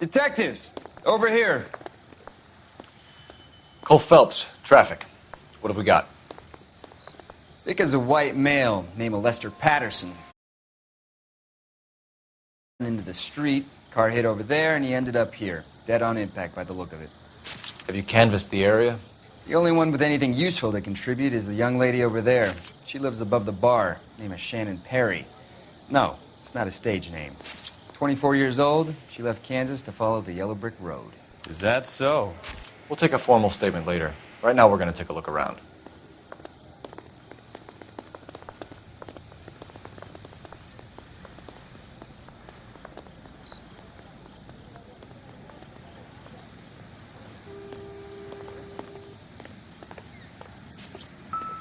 Detectives, over here. Cole Phelps, traffic. What have we got? Thick as a white male named Lester Patterson. Into the street, car hit over there, and he ended up here. Dead on impact by the look of it. Have you canvassed the area? The only one with anything useful to contribute is the young lady over there. She lives above the bar. Name is Shannon Perry. No, it's not a stage name. 24 years old, she left Kansas to follow the Yellow Brick Road. Is that so? We'll take a formal statement later. Right now, we're going to take a look around.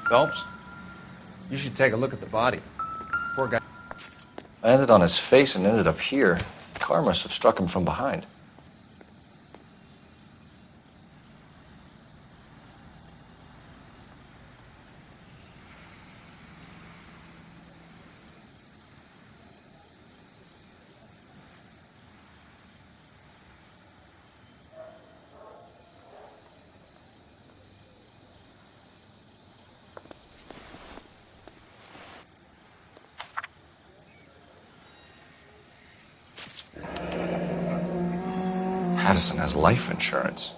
Phelps, you should take a look at the body. Poor guy. I landed on his face and ended up here. The car must have struck him from behind. Patterson has life insurance.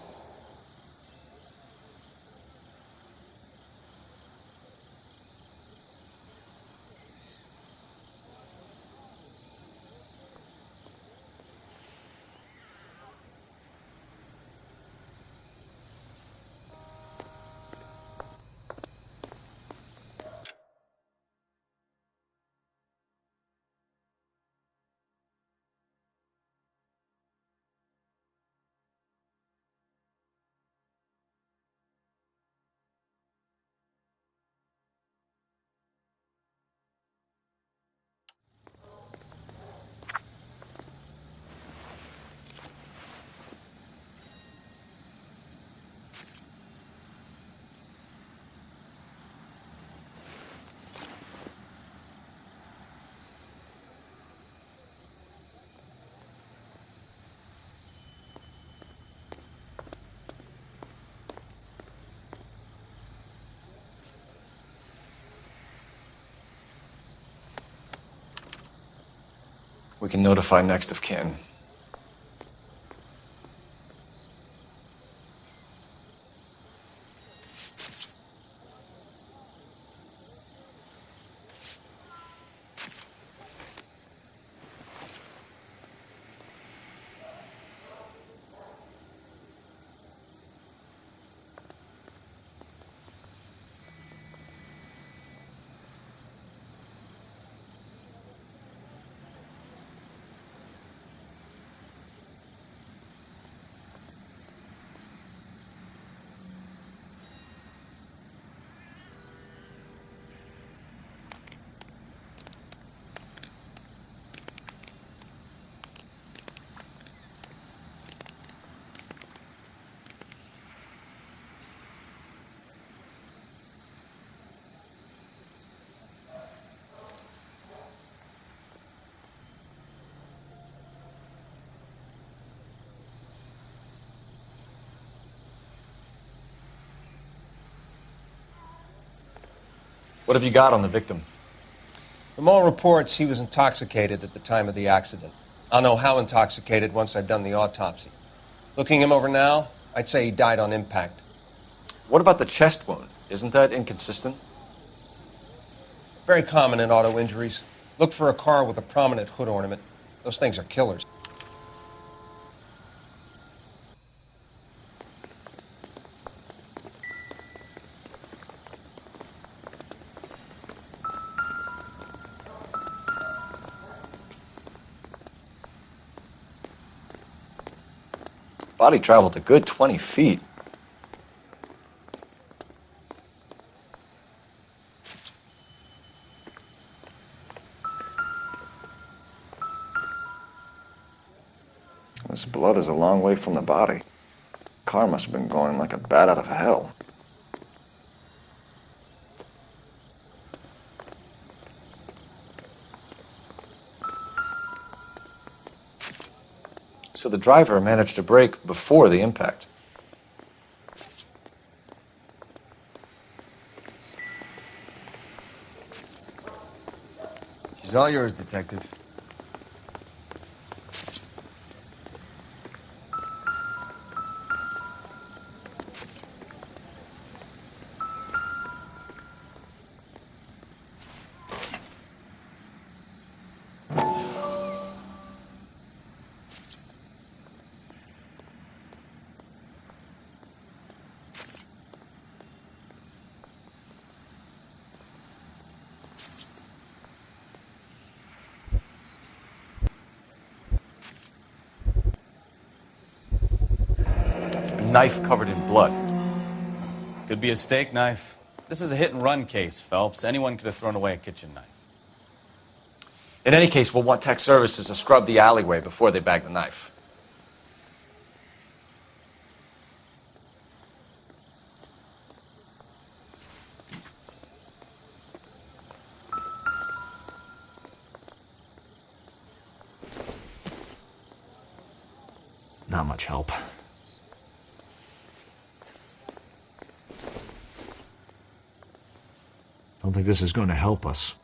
We can notify next of kin. What have you got on the victim? From all reports, he was intoxicated at the time of the accident. I'll know how intoxicated once I've done the autopsy. Looking him over now, I'd say he died on impact. What about the chest wound? Isn't that inconsistent? Very common in auto injuries. Look for a car with a prominent hood ornament. Those things are killers. Body traveled a good 20 feet. This blood is a long way from the body. Car must have been going like a bat out of hell. So the driver managed to brake before the impact. She's all yours, Detective. A knife covered in blood. Could be a steak knife. This is a hit-and-run case, Phelps. Anyone could have thrown away a kitchen knife. In any case, we'll want tech services to scrub the alleyway before they bag the knife. Not much help. Don't think this is going to help us.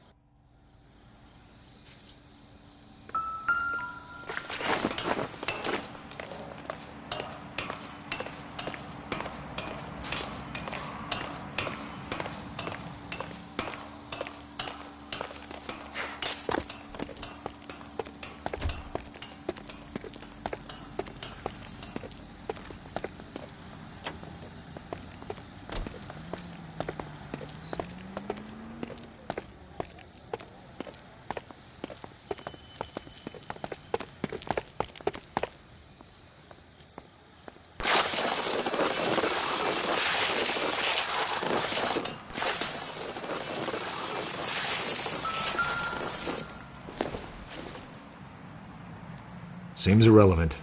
Seems irrelevant.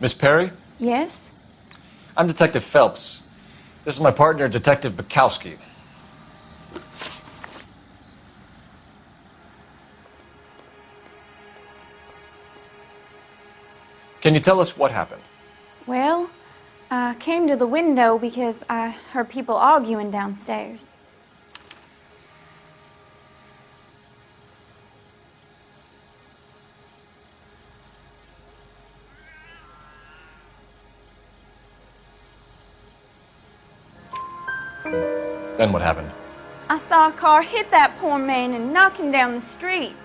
Miss Perry? Yes? I'm Detective Phelps. This is my partner, Detective Bukowski. Can you tell us what happened? Well, I came to the window because I heard people arguing downstairs. Then what happened? I saw a car hit that poor man and knock him down the street.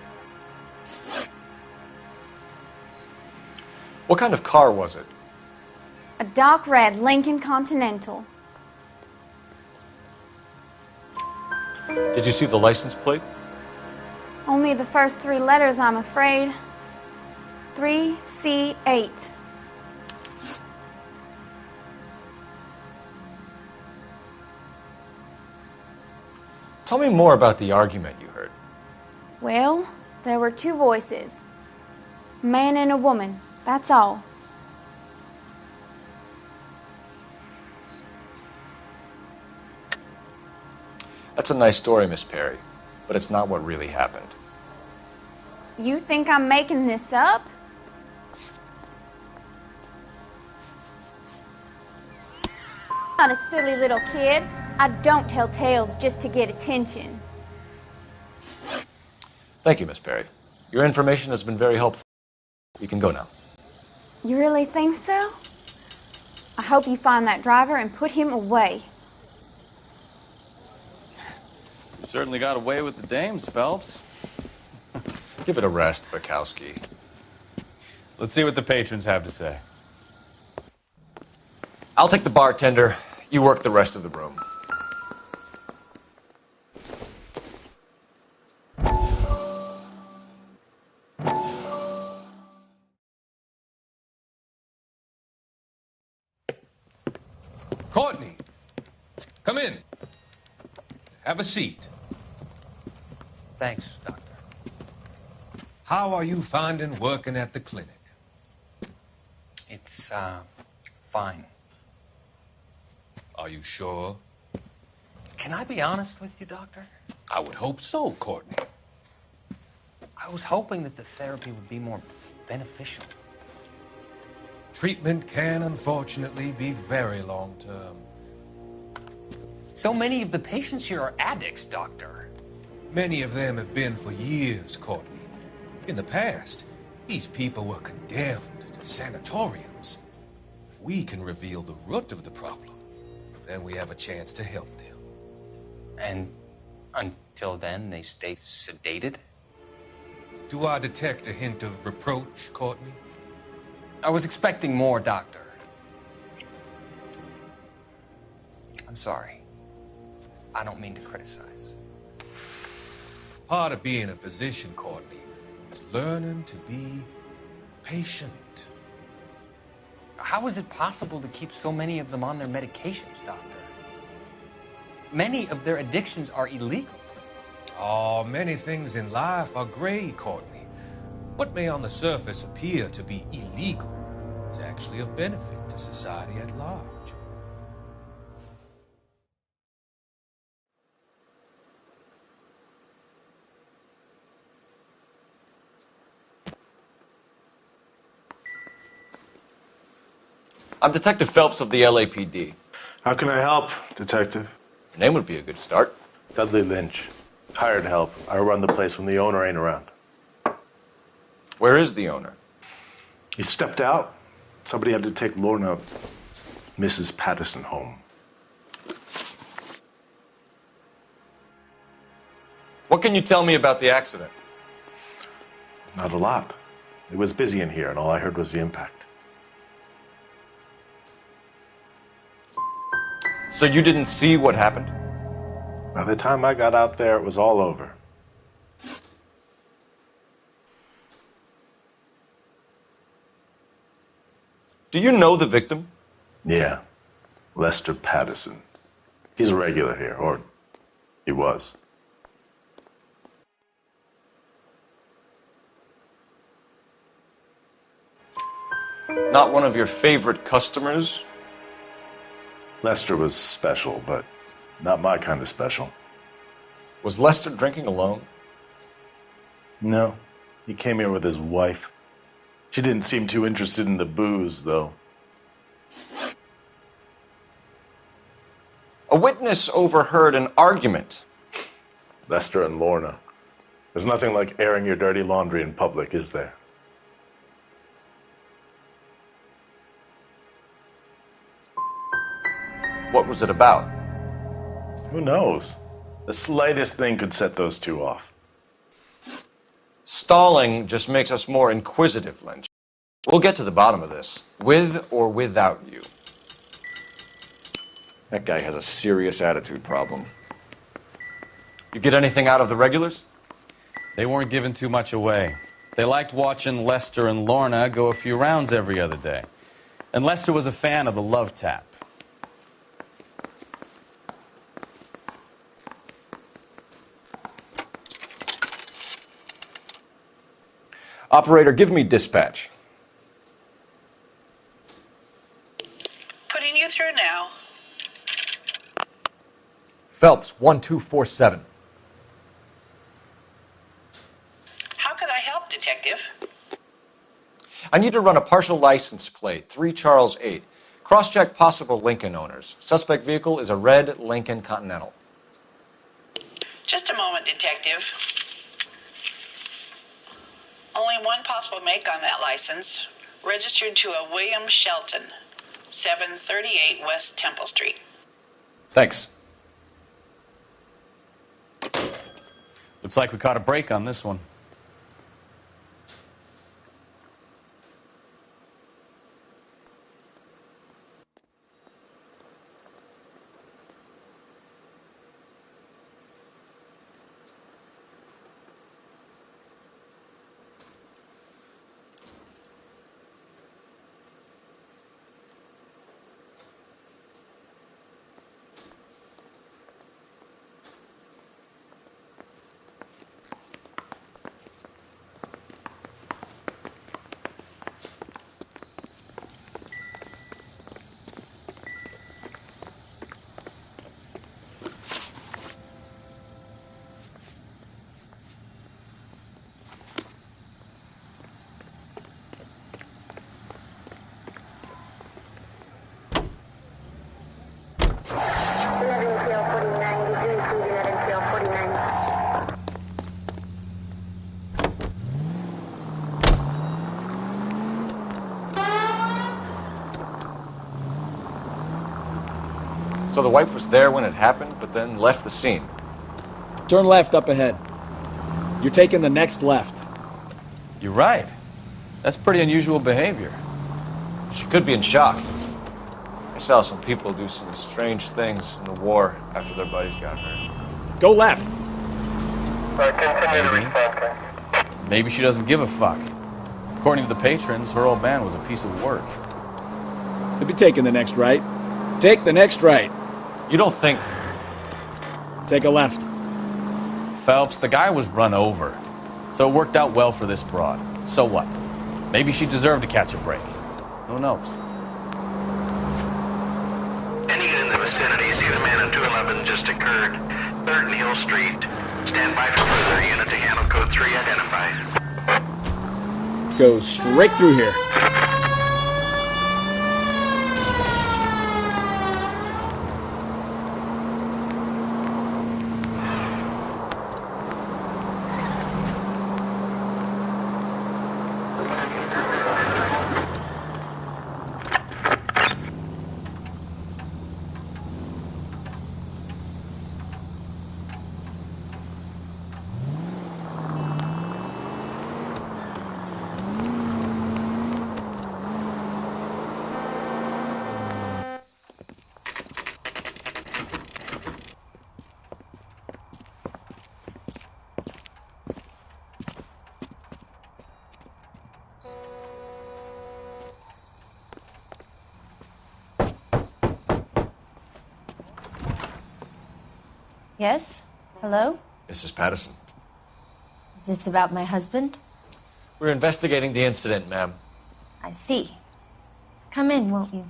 What kind of car was it? A dark red Lincoln Continental. Did you see the license plate? Only the first three letters, I'm afraid. 3C8. Tell me more about the argument you heard. Well, there were two voices. A man and a woman, that's all. That's a nice story, Miss Perry, but it's not what really happened. You think I'm making this up? I'm not a silly little kid. I don't tell tales just to get attention. Thank you, Miss Perry. Your information has been very helpful. You can go now. You really think so? I hope you find that driver and put him away. You certainly got away with the dames, Phelps. Give it a rest, Bukowski. Let's see what the patrons have to say. I'll take the bartender. You work the rest of the room. Courtney, come in. Have a seat. Thanks, Doctor. How are you finding working at the clinic? It's, fine. Are you sure? Can I be honest with you, Doctor? I would hope so, Courtney. I was hoping that the therapy would be more beneficial. Treatment can, unfortunately, be very long-term. So many of the patients here are addicts, Doctor. Many of them have been for years, Courtney. In the past, these people were condemned to sanatoriums. If we can reveal the root of the problem, then we have a chance to help them. And until then, they stay sedated? Do I detect a hint of reproach, Courtney? I was expecting more, Doctor. I'm sorry. I don't mean to criticize. Part of being a physician, Courtney, is learning to be patient. How is it possible to keep so many of them on their medications, Doctor? Many of their addictions are illegal. Oh, many things in life are gray, Courtney. What may on the surface appear to be illegal is actually of benefit to society at large. I'm Detective Phelps of the LAPD. How can I help, Detective? Your name would be a good start. Dudley Lynch. Hired help. I run the place when the owner ain't around. Where is the owner? He stepped out. Somebody had to take Lorna, Mrs. Patterson, home. What can you tell me about the accident? Not a lot. It was busy in here, and all I heard was the impact. So you didn't see what happened? By the time I got out there, it was all over. Do you know the victim? Yeah. Lester Patterson. He's a regular here, or he was. Not one of your favorite customers? Lester was special, but not my kind of special. Was Lester drinking alone? No. He came here with his wife. She didn't seem too interested in the booze, though. A witness overheard an argument. Lester and Lorna. There's nothing like airing your dirty laundry in public, is there? What was it about? Who knows? The slightest thing could set those two off. Stalling just makes us more inquisitive, Lynch. We'll get to the bottom of this, with or without you. That guy has a serious attitude problem. You get anything out of the regulars? They weren't giving too much away. They liked watching Lester and Lorna go a few rounds every other day. And Lester was a fan of the love tap. Operator, give me dispatch. Putting you through now. Phelps, 1247. How could I help, Detective? I need to run a partial license plate, 3 Charles 8. Cross-check possible Lincoln owners. Suspect vehicle is a red Lincoln Continental. Just a moment, Detective. Only one possible make on that license. Registered to a William Shelton, 738 West Temple Street. Thanks. Looks like we caught a break on this one. So the wife was there when it happened, but then left the scene. Turn left up ahead. You're taking the next left. You're right. That's pretty unusual behavior. She could be in shock. I saw some people do some strange things in the war after their buddies got hurt. Go left. Maybe she doesn't give a fuck. According to the patrons, her old man was a piece of work. You'll be taking the next right. Take the next right. You don't think... Take a left. Phelps, the guy was run over. So it worked out well for this broad. So what? Maybe she deserved to catch a break. Who knows? Any unit in the vicinity, see the man in 211 just occurred. 3rd and Hill Street. Stand by for further unit to handle code 3 identified. Go straight through here. Yes? Hello? Mrs. Patterson. Is this about my husband? We're investigating the incident, ma'am. I see. Come in, won't you?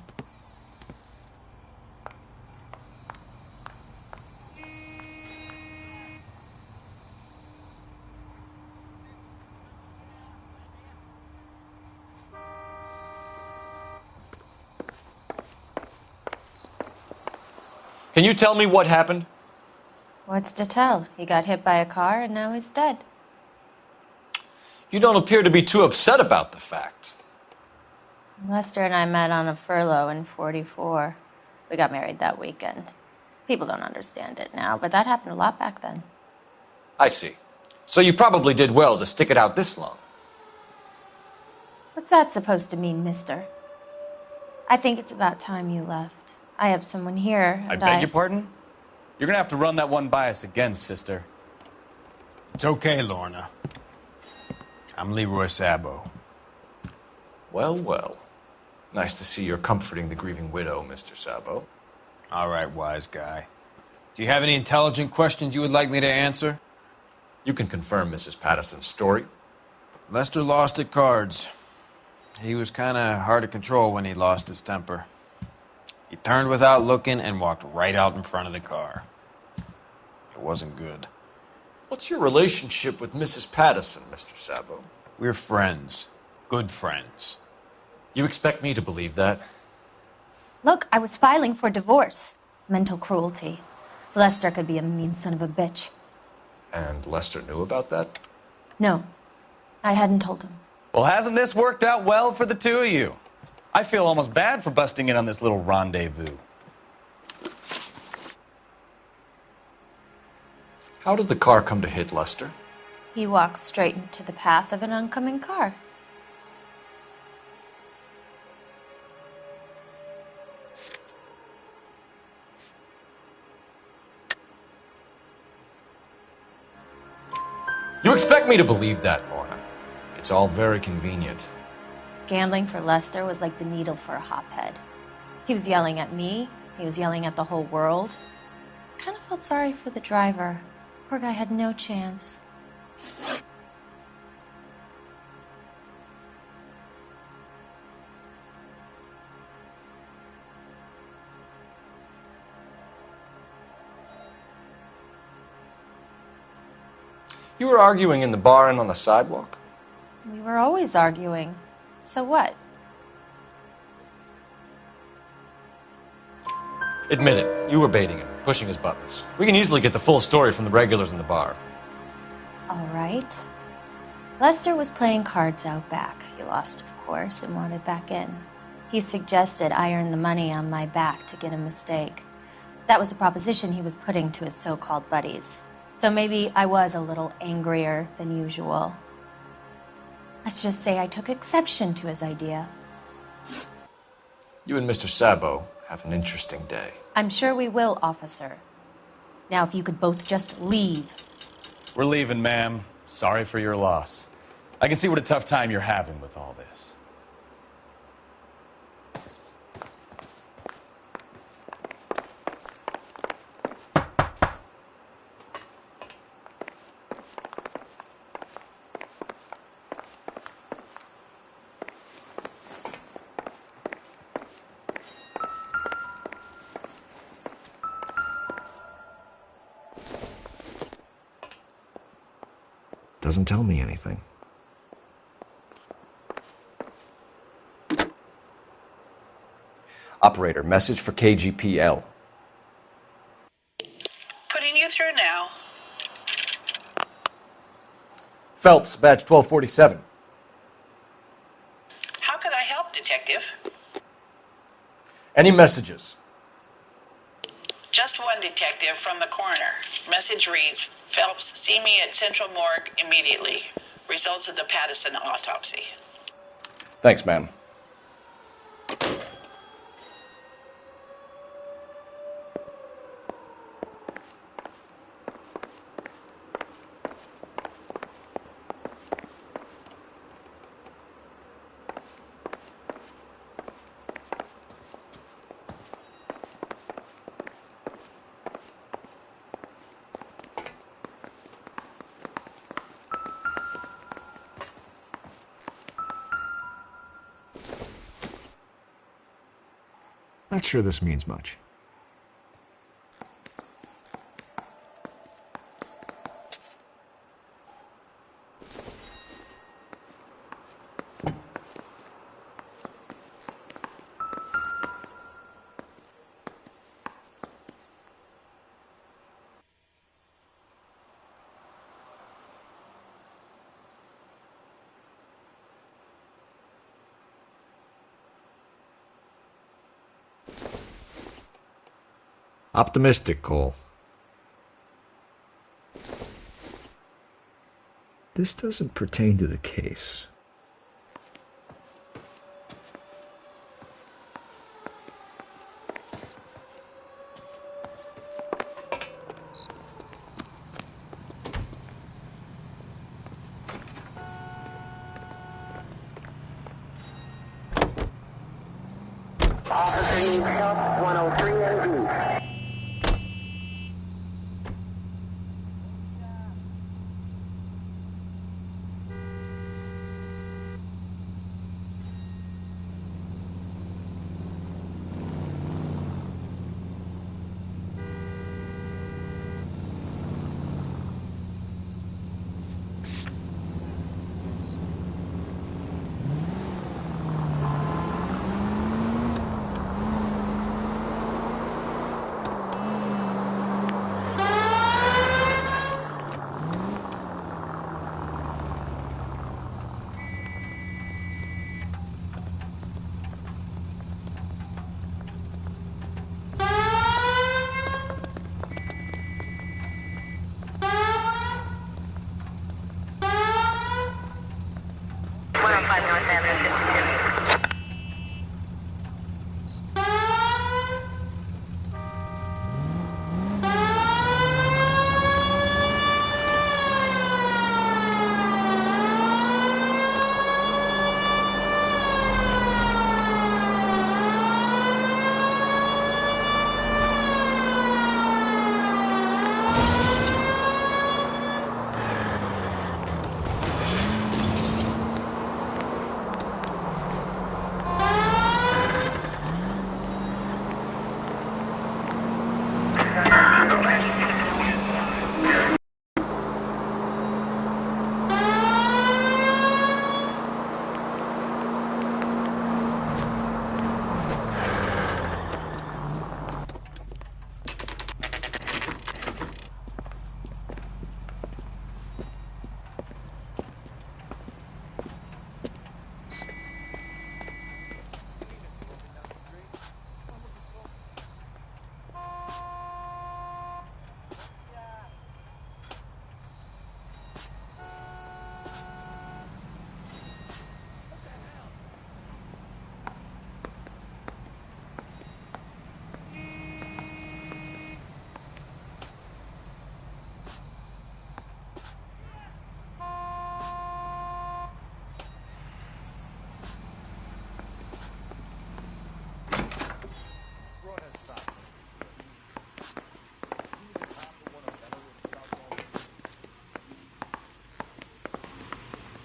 Can you tell me what happened? What's to tell? He got hit by a car and now he's dead. You don't appear to be too upset about the fact. Lester and I met on a furlough in '44. We got married that weekend. People don't understand it now, but that happened a lot back then. I see. So you probably did well to stick it out this long. What's that supposed to mean, mister? I think it's about time you left. I have someone here, I and beg your pardon? You're gonna have to run that one by us again, sister. It's okay, Lorna. I'm Leroy Sabo. Well, well. Nice to see you're comforting the grieving widow, Mr. Sabo. All right, wise guy. Do you have any intelligent questions you would like me to answer? You can confirm Mrs. Patterson's story. Lester lost at cards. He was kind of hard to control when he lost his temper. He turned without looking and walked right out in front of the car. It wasn't good. What's your relationship with Mrs. Patterson, Mr. Sabo? We're friends. Good friends. You expect me to believe that? Look, I was filing for divorce. Mental cruelty. Lester could be a mean son of a bitch. And Lester knew about that? No, I hadn't told him. Well, hasn't this worked out well for the two of you? I feel almost bad for busting in on this little rendezvous. How did the car come to hit Lester? He walked straight into the path of an oncoming car. You expect me to believe that, Lorna. It's all very convenient. Gambling for Lester was like the needle for a hophead. He was yelling at me. He was yelling at the whole world. I kind of felt sorry for the driver. Poor guy had no chance. You were arguing in the bar and on the sidewalk? We were always arguing. So what? Admit it, you were baiting him, pushing his buttons. We can easily get the full story from the regulars in the bar. All right. Lester was playing cards out back. He lost, of course, and wanted back in. He suggested I earn the money on my back to get a mistake. That was the proposition he was putting to his so-called buddies. So maybe I was a little angrier than usual. Let's just say I took exception to his idea. You and Mr. Sabo have an interesting day. I'm sure we will, officer. Now, if you could both just leave. We're leaving, ma'am. Sorry for your loss. I can see what a tough time you're having with all this. Doesn't tell me anything. Operator, message for KGPL. Putting you through now. Phelps, badge 1247. How could I help, Detective? Any messages? Just one detective from the coroner. Message reads, Phelps, see me at Central Morgue immediately. Results of the Patterson autopsy. Thanks, ma'am. Not sure this means much. Optimistic, Cole. This doesn't pertain to the case. Officer needs help, 103 MD.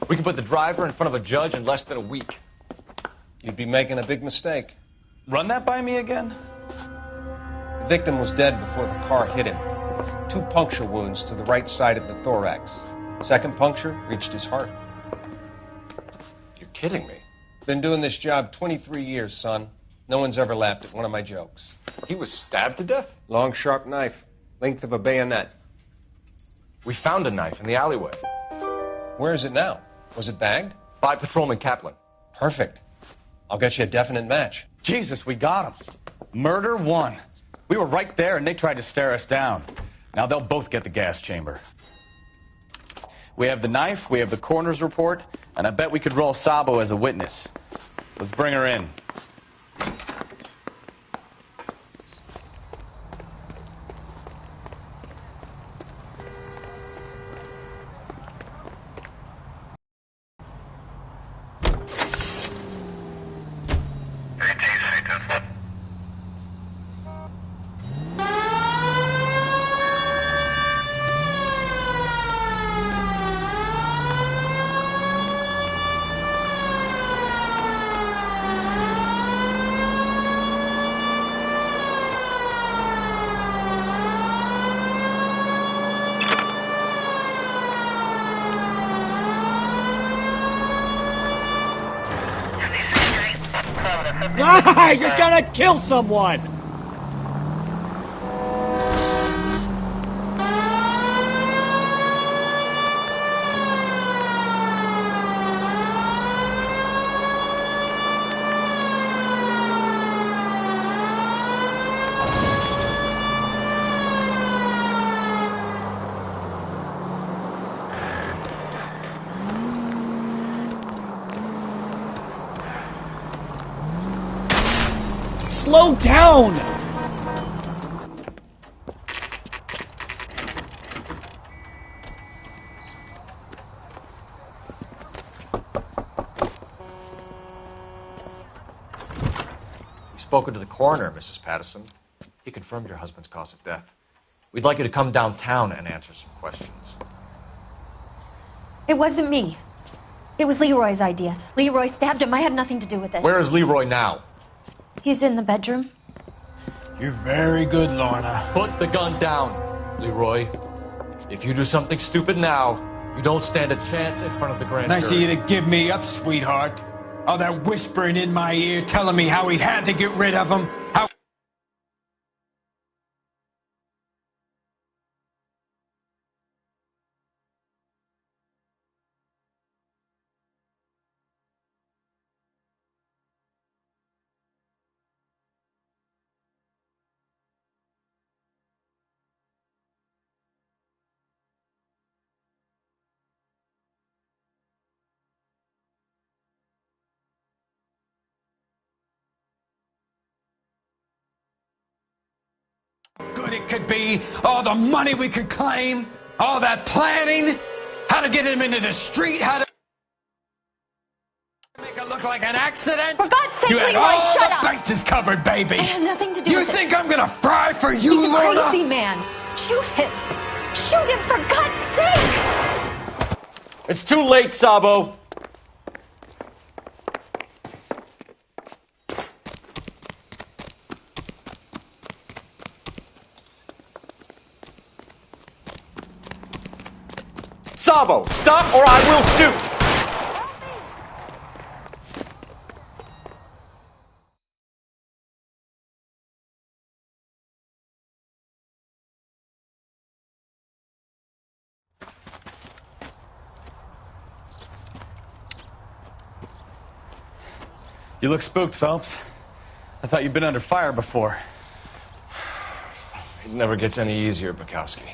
We can put the driver in front of a judge in less than a week. You'd be making a big mistake. Run that by me again? The victim was dead before the car hit him. 2 puncture wounds to the right side of the thorax. Second puncture reached his heart. You're kidding me. Been doing this job 23 years, son. No one's ever laughed at one of my jokes. He was stabbed to death? Long, sharp knife. Length of a bayonet. We found a knife in the alleyway. Where is it now? Was it bagged? By Patrolman Kaplan. Perfect. I'll get you a definite match. Jesus, we got him. Murder 1. We were right there and they tried to stare us down. Now they'll both get the gas chamber. We have the knife, we have the coroner's report, and I bet we could roll Sabo as a witness. Let's bring her in. Ah, you're gonna kill someone! Slow down! spoken to the coroner, Mrs. Patterson. He confirmed your husband's cause of death. We'd like you to come downtown and answer some questions. It wasn't me. It was Leroy's idea. Leroy stabbed him. I had nothing to do with it. Where is Leroy now? He's in the bedroom. You're very good, Lorna. Put the gun down, Leroy. If you do something stupid now, you don't stand a chance in front of the grand jury. Nice of you to give me up, sweetheart. All that whispering in my ear telling me how he had to get rid of him, how... good it could be, all the money we could claim, all that planning, how to get him into the street, how to make it look like an accident. For God's sake, you had Leroy, all shut the up. bases covered, baby. I have nothing to do You with it. think I'm gonna fry for you, He's a Lorna? crazy man. Shoot him. Shoot him, for God's sake. It's too late, Sabo. Sabo, stop or I will shoot! You look spooked, Phelps. I thought you'd been under fire before. It never gets any easier, Bukowski.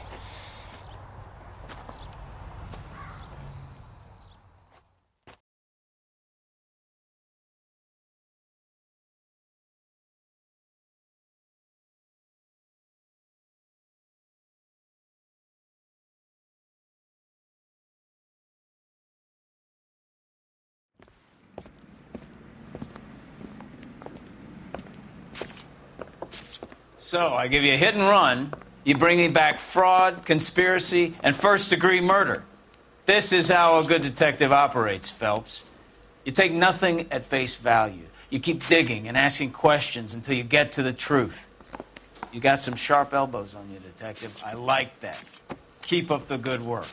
So, I give you a hit and run. You bring me back fraud, conspiracy, and first-degree murder. This is how a good detective operates, Phelps. You take nothing at face value. You keep digging and asking questions until you get to the truth. You got some sharp elbows on you, detective. I like that. Keep up the good work.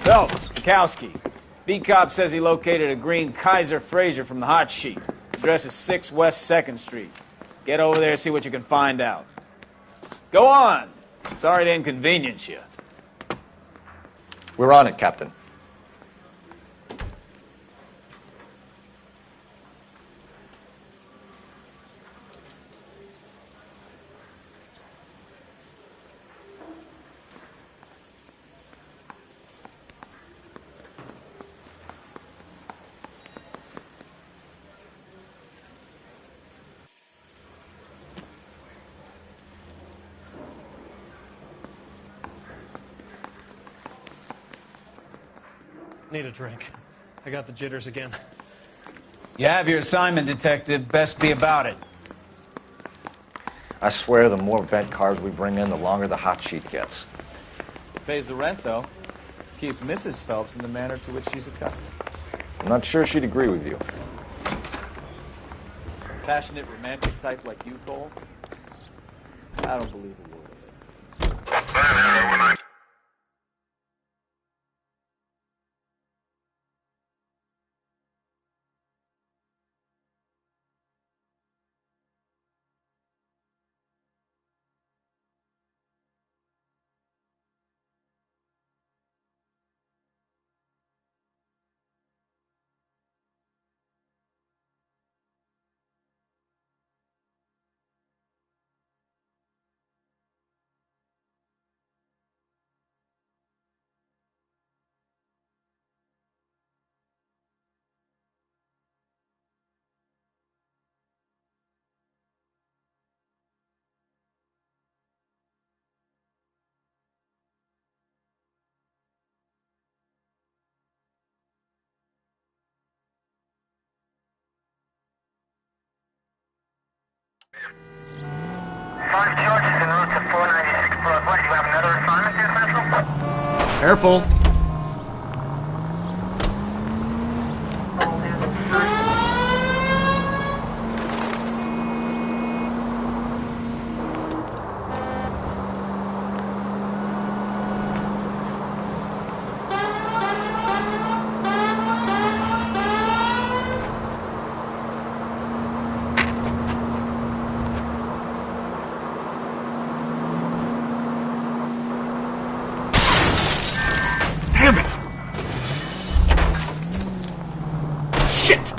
Phelps, Bukowski. B-Cop says he located a green Kaiser Fraser from the hot sheet. Address is 6 West 2nd Street. Get over there and see what you can find out. Go on. Sorry to inconvenience you. We're on it, Captain. Need a drink. I got the jitters again. You have your assignment, detective. Best be about it. I swear the more bent cars we bring in, the longer the hot sheet gets. Pays the rent, though. Keeps Mrs. Phelps in the manner to which she's accustomed. I'm not sure she'd agree with you. Passionate, romantic type like you, Cole? I don't believe a word of it. Five charges en route to 496 Broadway. Do you have another assignment there, Central? Careful. Damn it! Shit!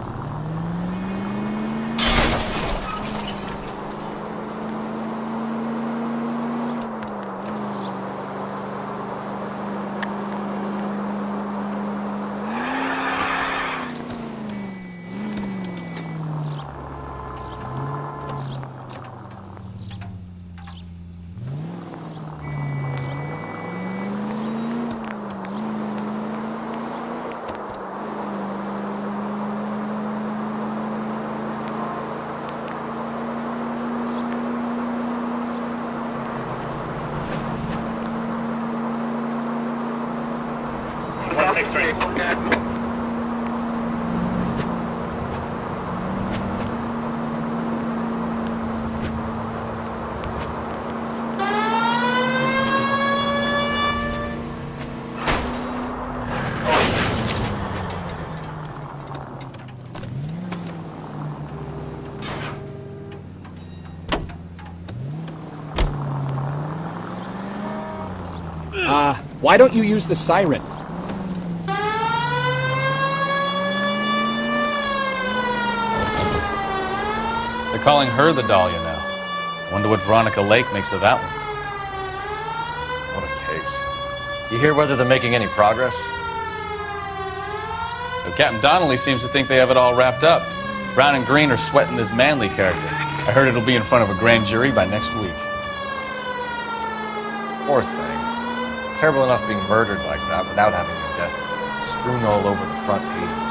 Why don't you use the siren? They're calling her the Dahlia now. Wonder what Veronica Lake makes of that one. What a case. You hear whether they're making any progress? So Captain Donnelly seems to think they have it all wrapped up. Brown and Green are sweating this Manley character. I heard it'll be in front of a grand jury by next week. Poor thing. Terrible enough being murdered like that without having your death strewn all over the front pages.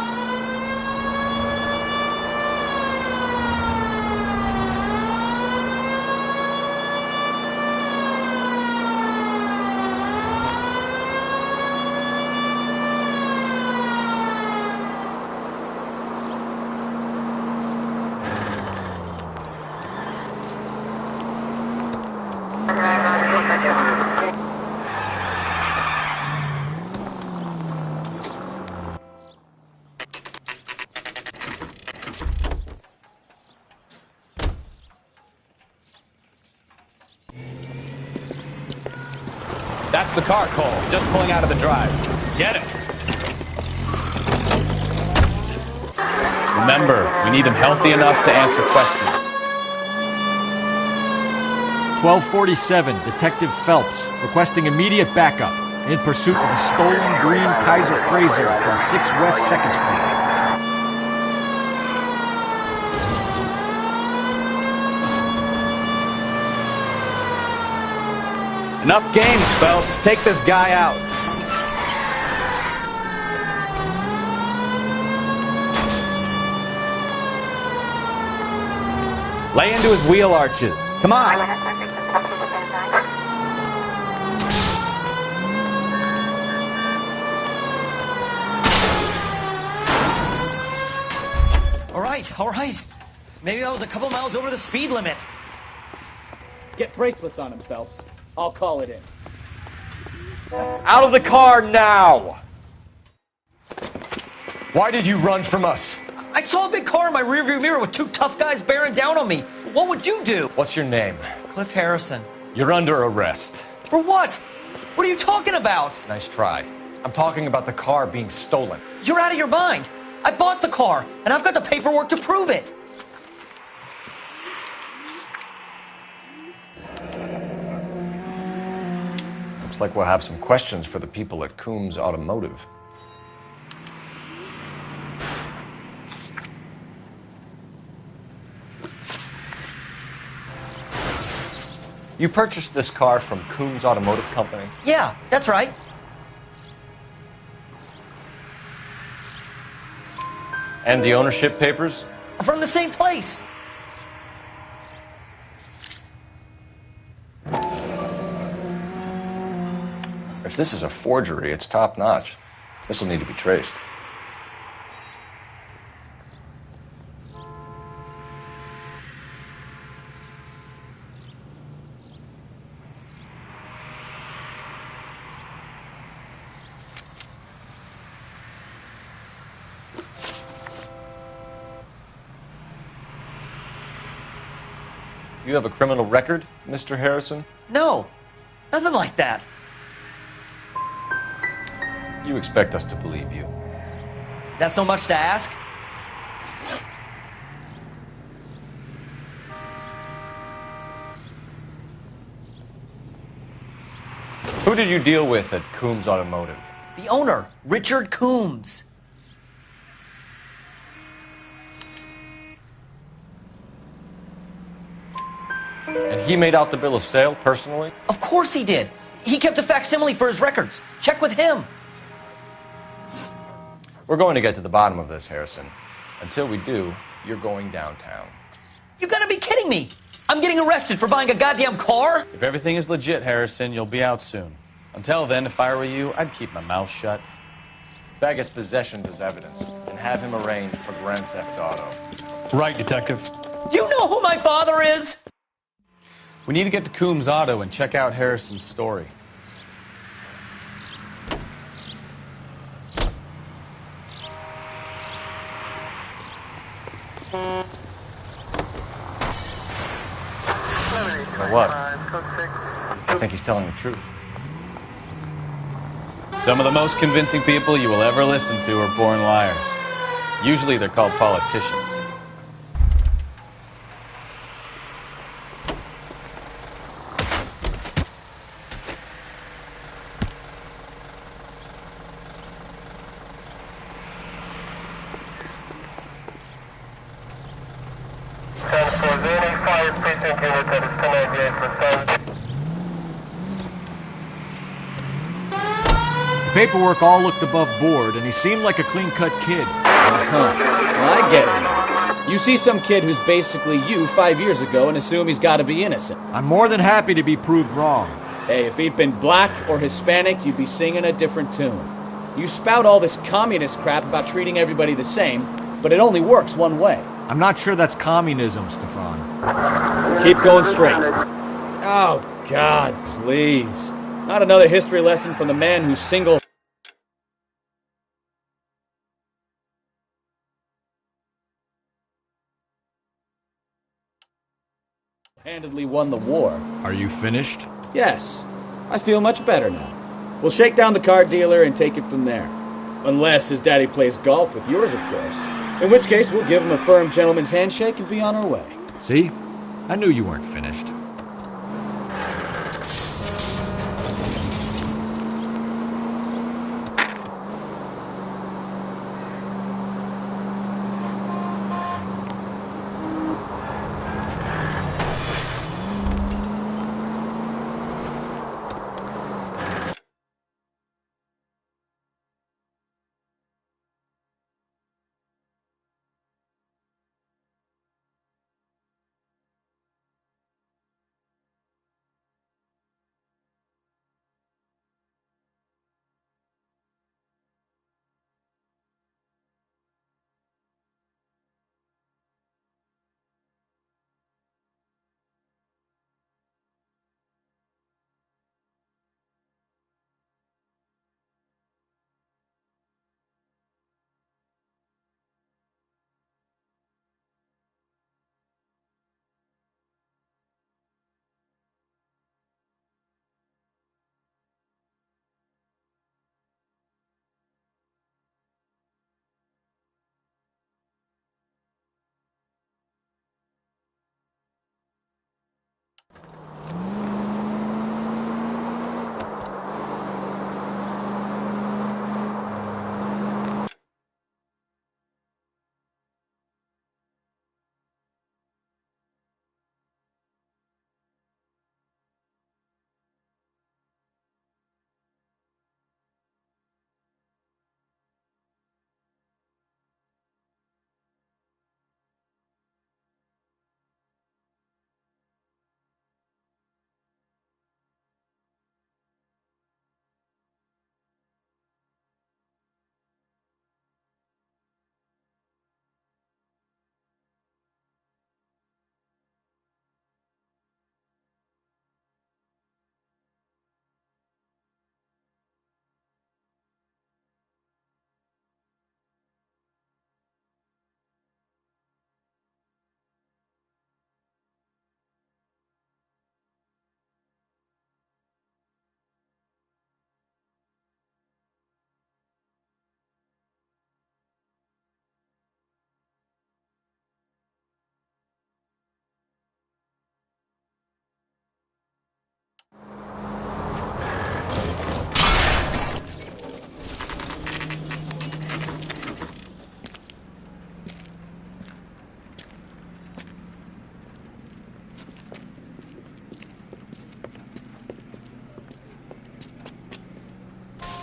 That's the car, Cole. Just pulling out of the drive. Get it. Remember, we need him healthy enough to answer questions. 1247, Detective Phelps, requesting immediate backup in pursuit of a stolen green Kaiser Frazer from 6 West 2nd Street. Enough games, Phelps. Take this guy out. Lay into his wheel arches. Come on. all right. Maybe I was a couple miles over the speed limit. Get bracelets on him, Phelps. I'll call it in. Out of the car now! Why did you run from us? I saw a big car in my rearview mirror with two tough guys bearing down on me. What would you do? What's your name? Cliff Harrison. You're under arrest. For what? What are you talking about? Nice try. I'm talking about the car being stolen. You're out of your mind. I bought the car, and I've got the paperwork to prove it. Looks like we'll have some questions for the people at Coombs Automotive. You purchased this car from Coombs Automotive Company? Yeah, that's right. And the ownership papers? From the same place. If this is a forgery, it's top-notch. This will need to be traced. You have a criminal record, Mr. Harrison? No, nothing like that. You expect us to believe you. Is that so much to ask? Who did you deal with at Coombs Automotive? The owner, Richard Coombs. And he made out the bill of sale personally? Of course he did. He kept a facsimile for his records. Check with him. We're going to get to the bottom of this, Harrison. Until we do, you're going downtown. You gotta be kidding me. I'm getting arrested for buying a goddamn car? If everything is legit, Harrison, you'll be out soon. Until then, if I were you, I'd keep my mouth shut. Bag his possessions as evidence and have him arraigned for grand theft auto. Right, Detective. Do you know who my father is? We need to get to Coombs Auto and check out Harrison's story. You know what? I think he's telling the truth. Some of the most convincing people you will ever listen to are born liars. Usually they're called politicians. Paperwork all looked above board, and he seemed like a clean-cut kid. Well, I get it. You see some kid who's basically you 5 years ago and assume he's got to be innocent. I'm more than happy to be proved wrong. Hey, if he'd been black or Hispanic, you'd be singing a different tune. You spout all this communist crap about treating everybody the same, but it only works one way. I'm not sure that's communism, Stefan. Keep going straight. Oh, God, please. Not another history lesson from the man who handedly won the war. Are you finished? Yes. I feel much better now. We'll shake down the car dealer and take it from there. Unless his daddy plays golf with yours, of course. In which case, we'll give him a firm gentleman's handshake and be on our way. See? I knew you weren't finished.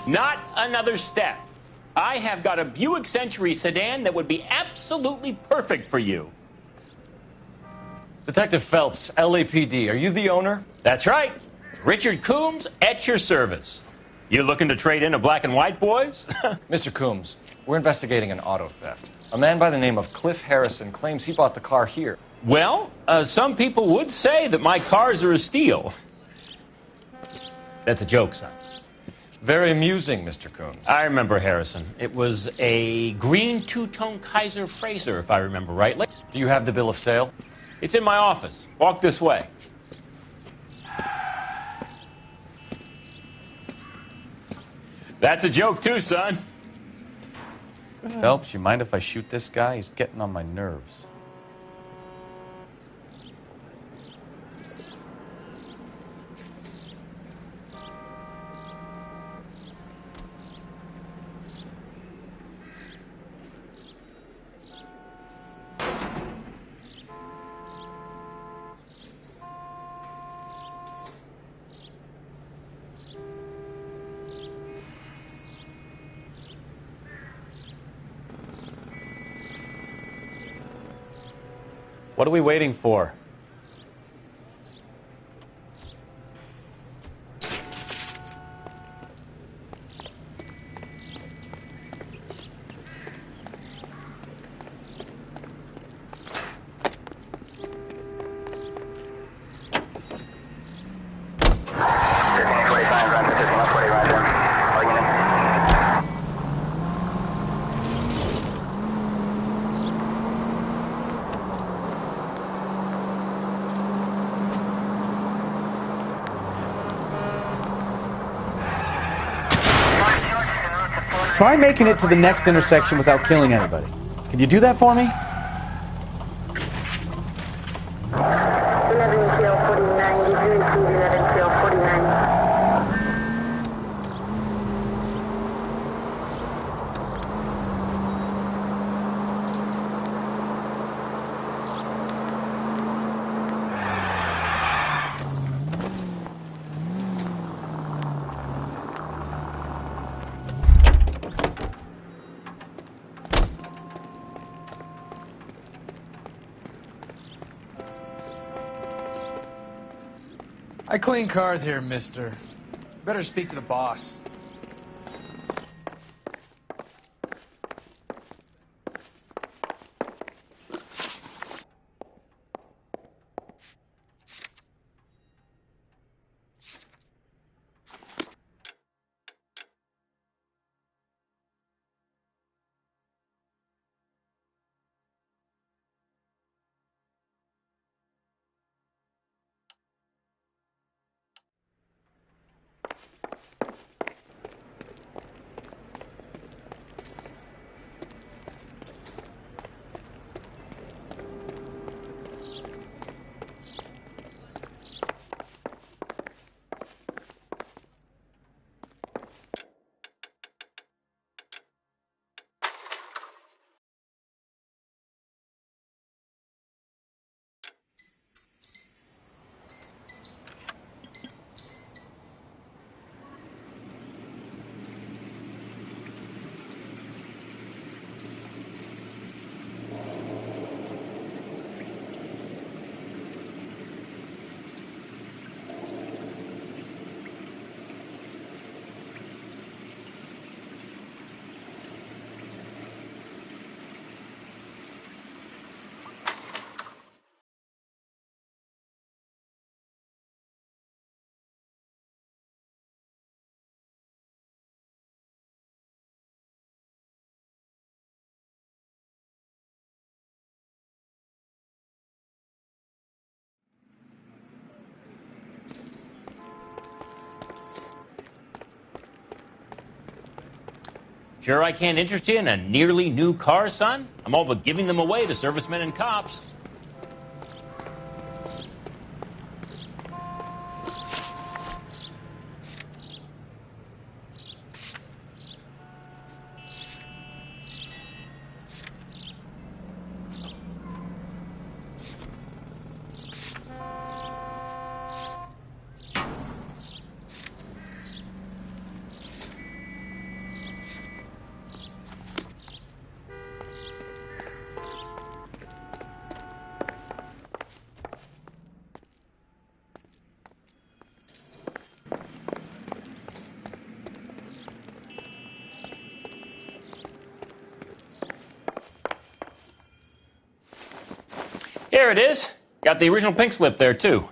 Not another step. I have got a Buick Century sedan that would be absolutely perfect for you. Detective Phelps, LAPD, are you the owner? That's right. Richard Coombs at your service. You looking to trade in a black and white, boys? Mr. Coombs, we're investigating an auto theft. A man by the name of Cliff Harrison claims he bought the car here. Well, some people would say that my cars are a steal. That's a joke, son. Very amusing, Mr. Coombs. I remember Harrison. It was a green two-tone Kaiser Frazer, if I remember rightly. Do you have the bill of sale? It's in my office. Walk this way. That's a joke, too, son. Phelps, you mind if I shoot this guy? He's getting on my nerves. What are we waiting for? Try making it to the next intersection without killing anybody. Can you do that for me? I clean cars here, mister. Better speak to the boss. Sure I can't interest you in a nearly new car, son? I'm all but giving them away to servicemen and cops. There it is. Got the original pink slip there, too.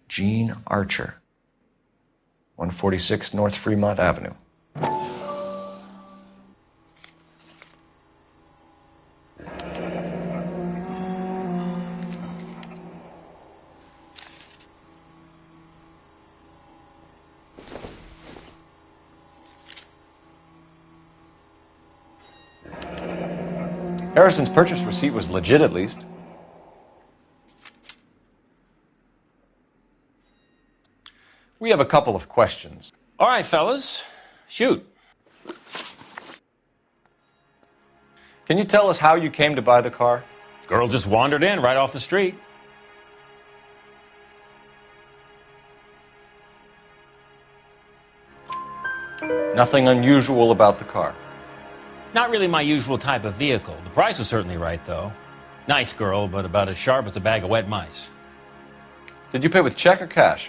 Gene Archer, 146 North Fremont Avenue. Harrison's purchase receipt was legit, at least. We have a couple of questions. All right, fellas. Shoot. Can you tell us how you came to buy the car? Girl just wandered in right off the street. Nothing unusual about the car. Not really my usual type of vehicle. The price was certainly right, though. Nice girl, but about as sharp as a bag of wet mice. Did you pay with check or cash?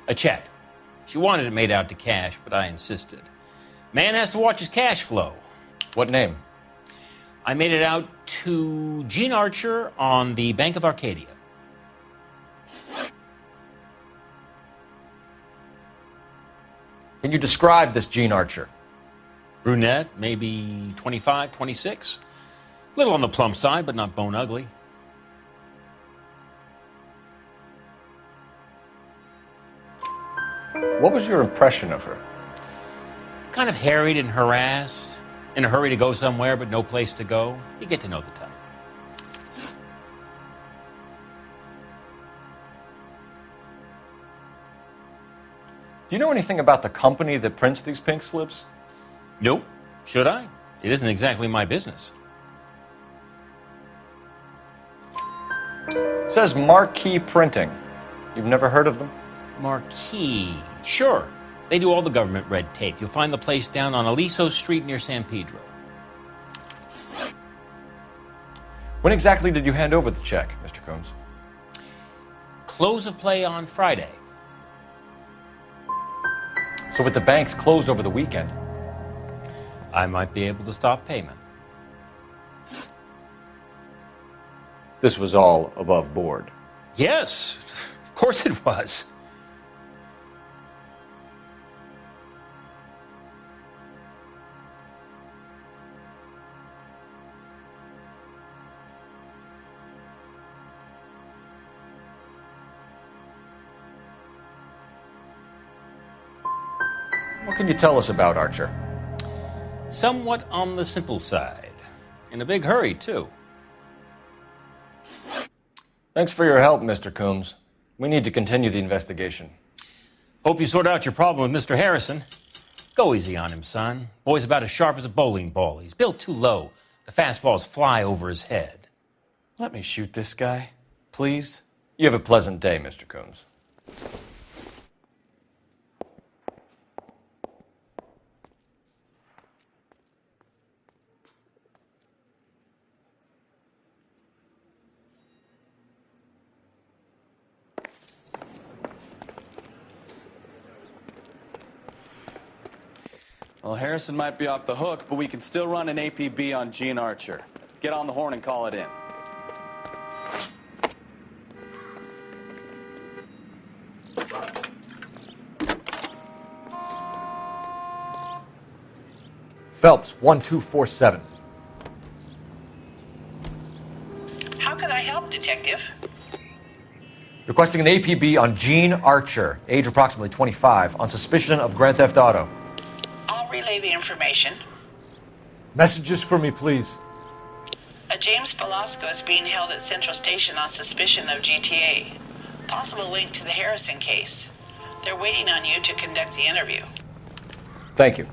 A check. She wanted it made out to cash, but I insisted. Man has to watch his cash flow. What name? I made it out to Gene Archer on the Bank of Arcadia. Can you describe this Gene Archer? Brunette, maybe 25, 26. Little on the plump side, but not bone ugly. What was your impression of her? Kind of harried and harassed, in a hurry to go somewhere, but no place to go. You get to know the type. Do you know anything about the company that prints these pink slips? Nope. Should I? It isn't exactly my business. It says Marquee Printing. You've never heard of them? Marquee. Sure. They do all the government red tape. You'll find the place down on Aliso Street near San Pedro. When exactly did you hand over the check, Mr. Combs? Close of play on Friday. So with the banks closed over the weekend, I might be able to stop payment. this was all above board. Yes, of course it was. What can you tell us about Archer? Somewhat on the simple side. In a big hurry, too. Thanks for your help, Mr. Coombs. We need to continue the investigation. Hope you sort out your problem with Mr. Harrison. Go easy on him, son. Boy's about as sharp as a bowling ball. He's built too low. The fastballs fly over his head. Let me shoot this guy, please. You have a pleasant day, Mr. Coombs. Well, Harrison might be off the hook, but we can still run an APB on Gene Archer. Get on the horn and call it in. Phelps, 1247. How can I help, Detective? Requesting an APB on Gene Archer, age approximately 25, on suspicion of Grand Theft Auto. I'll relay the information. Messages for me, please. A James Velasco is being held at Central Station on suspicion of GTA. Possible link to the Harrison case. They're waiting on you to conduct the interview. Thank you.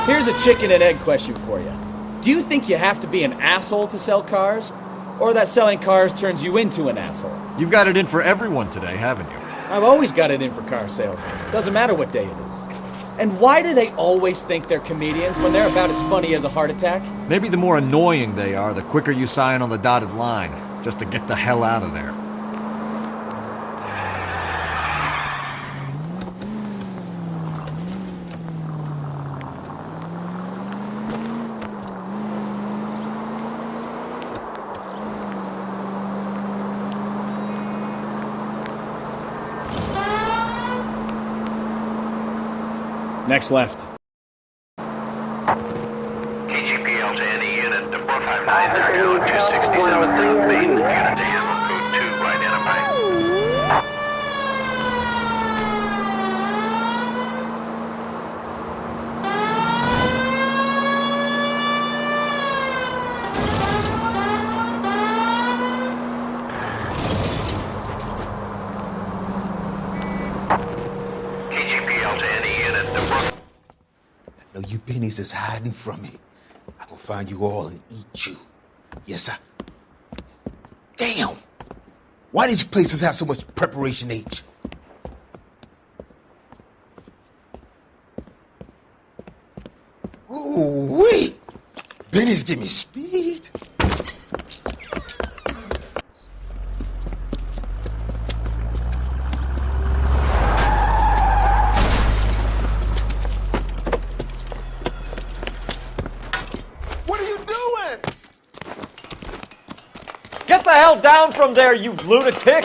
Here's a chicken and egg question for you. Do you think you have to be an asshole to sell cars? Or that selling cars turns you into an asshole? You've got it in for everyone today, haven't you? I've always got it in for car salesmen. Doesn't matter what day it is. And why do they always think they're comedians when they're about as funny as a heart attack? Maybe the more annoying they are, the quicker you sign on the dotted line, just to get the hell out of there. Next left. KGPL to any unit, 459 Dr. 267 South Main, unit to handle code 2, identified. KGPL to any unit, No, you pennies is hiding from me. I gonna find you all and eat you. Yes, sir. Damn! Why these places have so much preparation H? Ooh, wee! Benny's give me speed. What are you doing? Get the hell down from there, you lunatic!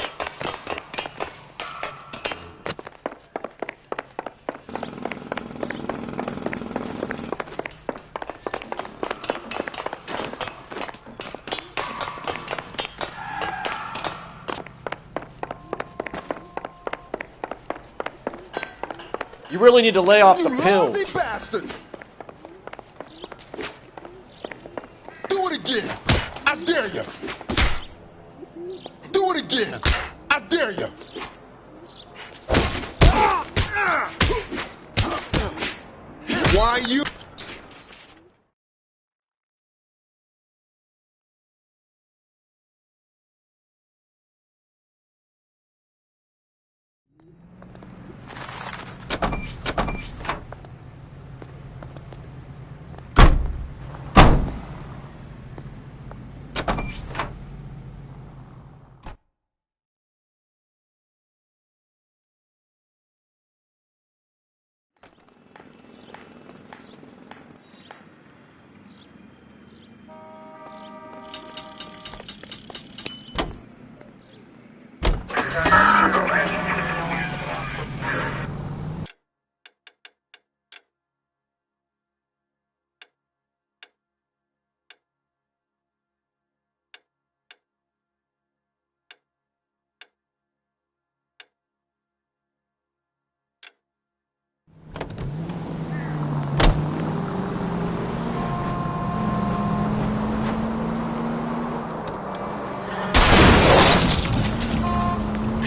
You really need to lay off the pills. Lousy bastard! Do it again! I dare you! Do it again! I dare you! Why you?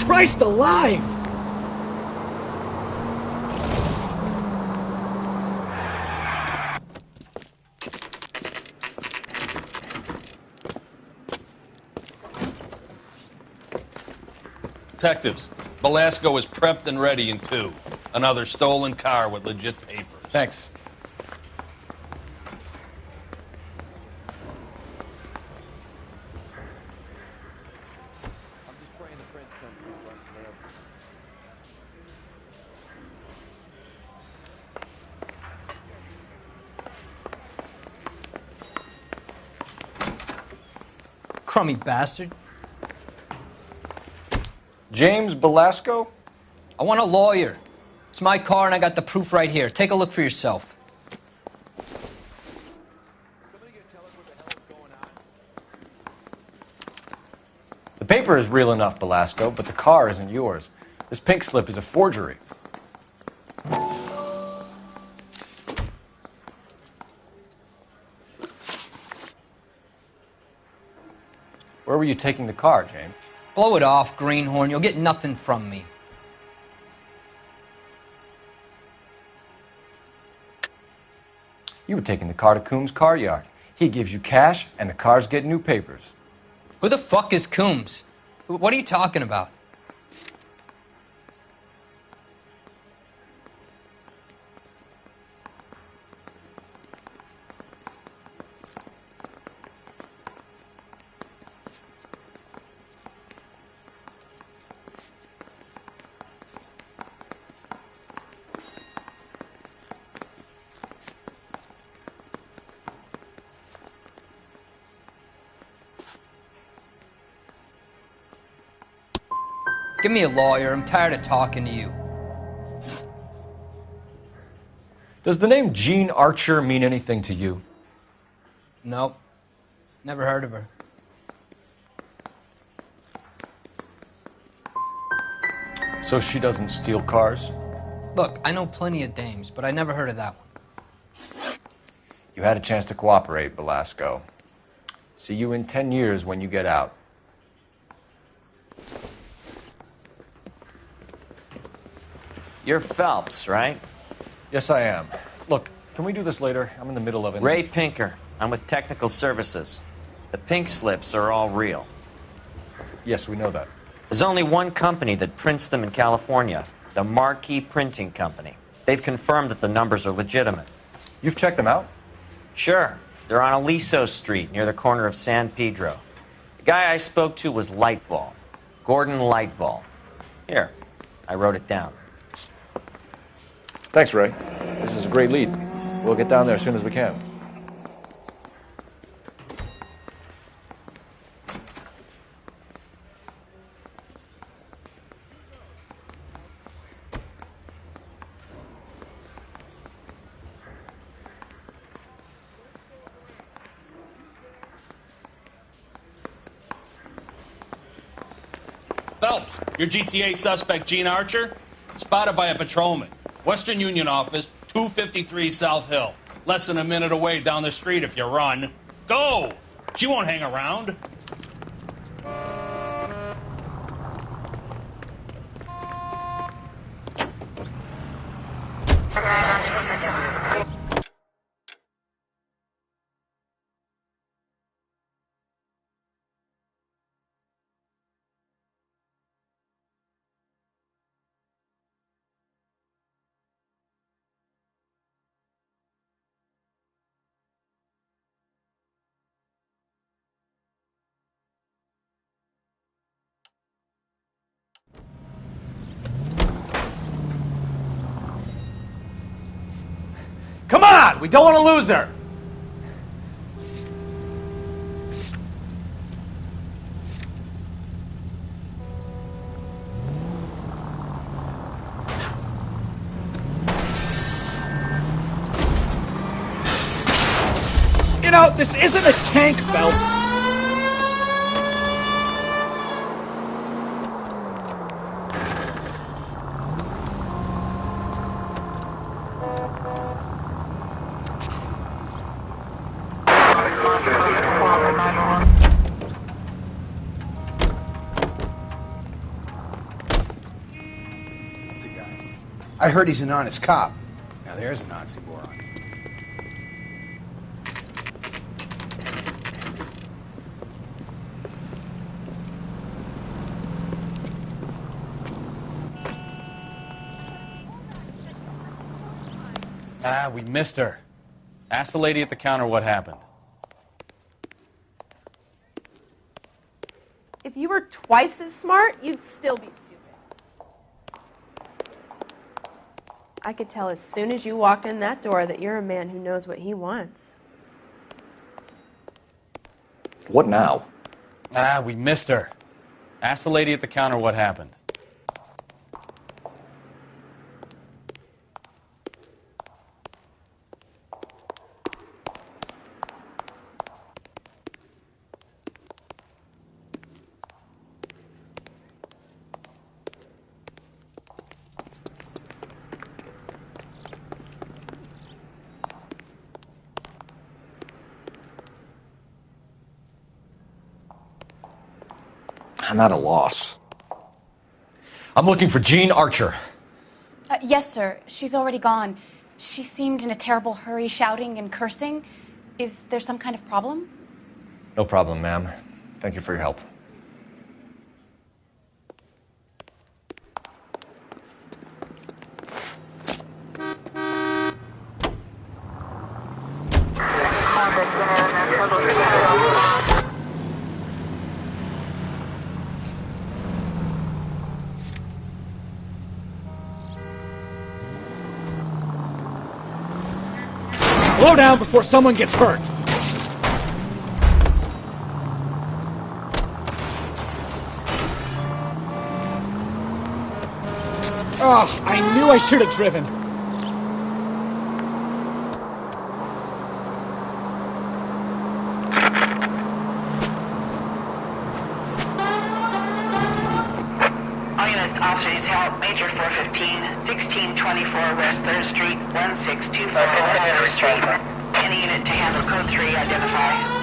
Christ alive! Detectives, Velasco is prepped and ready in 2. Another stolen car with legit papers. Thanks. Crummy bastard. James Velasco? I want a lawyer. It's my car and I got the proof right here. Take a look for yourself. The paper is real enough, Velasco, but the car isn't yours. This pink slip is a forgery. Where were you taking the car, James? Blow it off, greenhorn. You'll get nothing from me. You were taking the car to Coombs' car yard. He gives you cash, and the cars get new papers. Who the fuck is Coombs? What are you talking about? Give me a lawyer. I'm tired of talking to you. Does the name Jean Archer mean anything to you? Nope. Never heard of her. So she doesn't steal cars? Look, I know plenty of dames, but I never heard of that one. You had a chance to cooperate, Velasco. See you in 10 years when you get out. You're Phelps, right? Yes, I am. Look, can we do this later? I'm in the middle of it. Ray Pinker. I'm with Technical Services. The pink slips are all real. Yes, we know that. There's only one company that prints them in California, the Marquee Printing Company. They've confirmed that the numbers are legitimate. You've checked them out? Sure. They're on Aliso Street, near the corner of San Pedro. The guy I spoke to was Lightval. Gordon Lightval. Here, I wrote it down. Thanks, Ray. This is a great lead. We'll get down there as soon as we can. Phelps, your GTA suspect, Jean Archer, spotted by a patrolman. Western Union office, 253 South Hill. Less than a minute away down the street if you run. Go! She won't hang around. Come on! We don't want to lose her! You know, this isn't a tank, Phelps. I heard he's an honest cop. Now there's an oxymoron. Ah, we missed her. Ask the lady at the counter what happened. If you were twice as smart, you'd still be stupid. I could tell as soon as you walked in that door that you're a man who knows what he wants. What now? Ah, we missed her. Ask the lady at the counter what happened. I'm at a loss. I'm looking for Jean Archer. Yes, sir. She's already gone. She seemed in a terrible hurry, shouting and cursing. Is there some kind of problem? No problem, ma'am. Thank you for your help. Slow down before someone gets hurt! Oh, I knew I should have driven. All units, officers help. Major 415, 1624 West 3rd Street, 1624 West 3rd Street. Any unit to handle code 3, identify.